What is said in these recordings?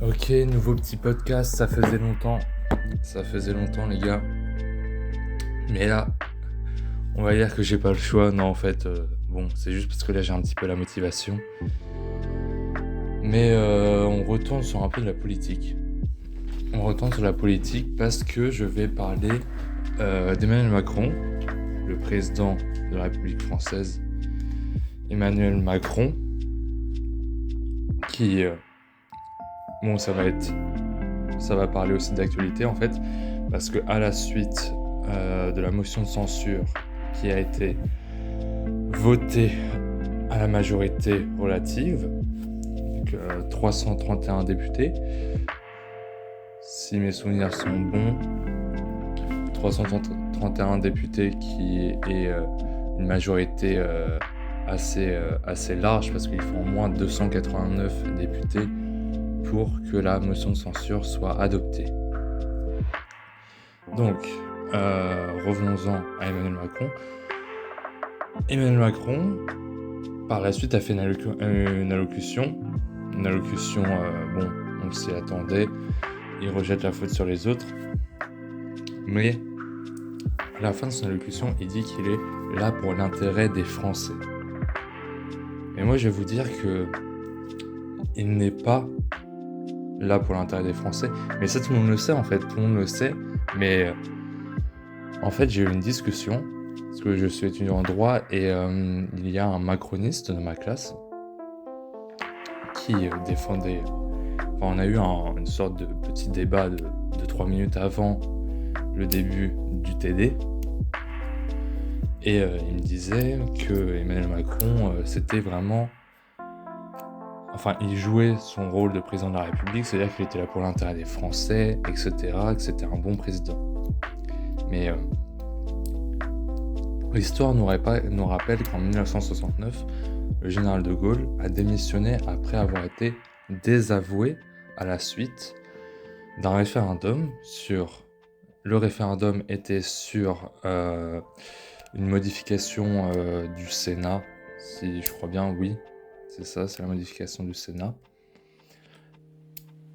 Ok, nouveau petit podcast, ça faisait longtemps. Ça faisait longtemps les gars. Mais là, on va dire que j'ai pas le choix. Non en fait, bon, c'est juste parce que là j'ai un petit peu la motivation. Mais on retourne sur un peu de la politique. On retourne sur la politique parce que je vais parler d'Emmanuel Macron, le président de la République française. Emmanuel Macron, qui... bon, ça va parler aussi d'actualité en fait, parce que à la suite de la motion de censure qui a été votée à la majorité relative, donc 331 députés, si mes souvenirs sont bons, 331 députés qui est une majorité assez large parce qu'il faut au moins 289 députés pour que la motion de censure soit adoptée. Donc, revenons-en à Emmanuel Macron. Emmanuel Macron, par la suite, a fait une allocution. Une allocution, bon, on s'y attendait. Il rejette la faute sur les autres. Mais, à la fin de son allocution, il dit qu'il est là pour l'intérêt des Français. Et moi, je vais vous dire que il n'est pas là pour l'intérêt des Français. Mais ça, tout le monde le sait, en fait. Tout le monde le sait. Mais en fait, j'ai eu une discussion, parce que je suis étudiant en droit, et il y a un macroniste de ma classe qui défendait... Enfin, on a eu une sorte de petit débat de 3 minutes avant le début du TD. Et il me disait que Emmanuel Macron, c'était vraiment... Enfin, il jouait son rôle de président de la République, c'est-à-dire qu'il était là pour l'intérêt des Français, etc., que c'était un bon président. Mais l'histoire nous rappelle qu'en 1969, le général de Gaulle a démissionné après avoir été désavoué à la suite d'un référendum sur... Le référendum était sur une modification du Sénat, si je crois bien, oui, c'est ça, c'est la modification du Sénat.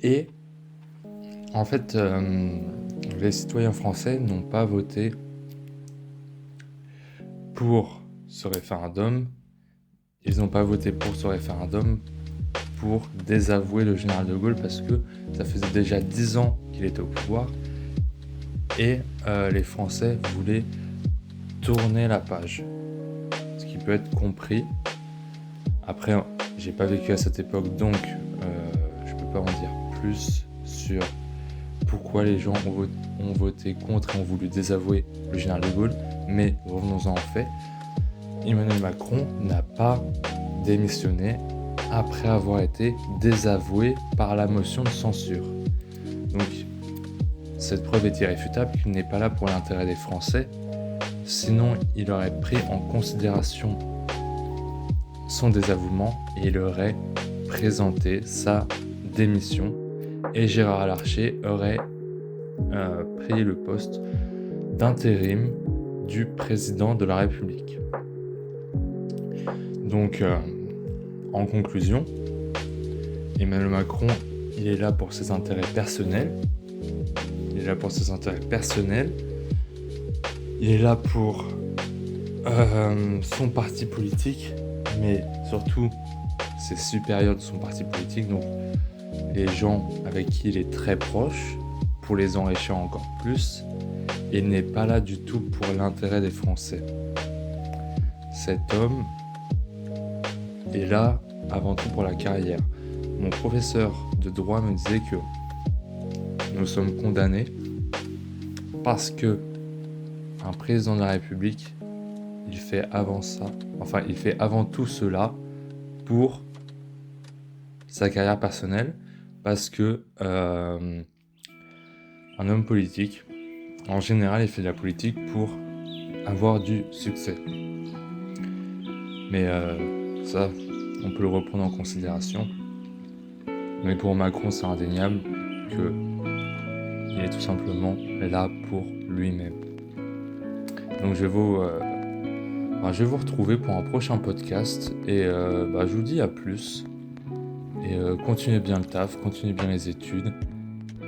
Et en fait, les citoyens français n'ont pas voté pour ce référendum. Ils n'ont pas voté pour ce référendum pour désavouer le général de Gaulle parce que ça faisait déjà 10 ans qu'il était au pouvoir et les Français voulaient tourner la page. Ce qui peut être compris. Après, j'ai pas vécu à cette époque, donc je peux pas en dire plus sur pourquoi les gens ont voté contre et ont voulu désavouer le général de Gaulle. Mais revenons-en en fait. Emmanuel Macron n'a pas démissionné après avoir été désavoué par la motion de censure. Donc, cette preuve est irréfutable qu'il n'est pas là pour l'intérêt des Français, sinon il aurait pris en considération son désavouement et il aurait présenté sa démission et Gérard Larcher aurait pris le poste d'intérim du président de la République. Donc, en conclusion, Emmanuel Macron, il est là pour ses intérêts personnels. Il est là pour ses intérêts personnels. Il est là pour son parti politique, mais surtout ses supérieurs de son parti politique, donc les gens avec qui il est très proche, pour les enrichir encore plus. Il n'est pas là du tout pour l'intérêt des Français. Cet homme est là avant tout pour la carrière. Mon professeur de droit me disait que nous sommes condamnés parce que un président de la République, il fait avant tout cela pour sa carrière personnelle, parce que un homme politique, en général, il fait de la politique pour avoir du succès. Mais ça, on peut le reprendre en considération. Mais pour Macron, c'est indéniable qu'il est tout simplement là pour lui-même. Donc je vais vous retrouver pour un prochain podcast et je vous dis à plus. et continuez bien le taf, continuez bien les études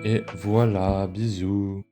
et voilà, bisous.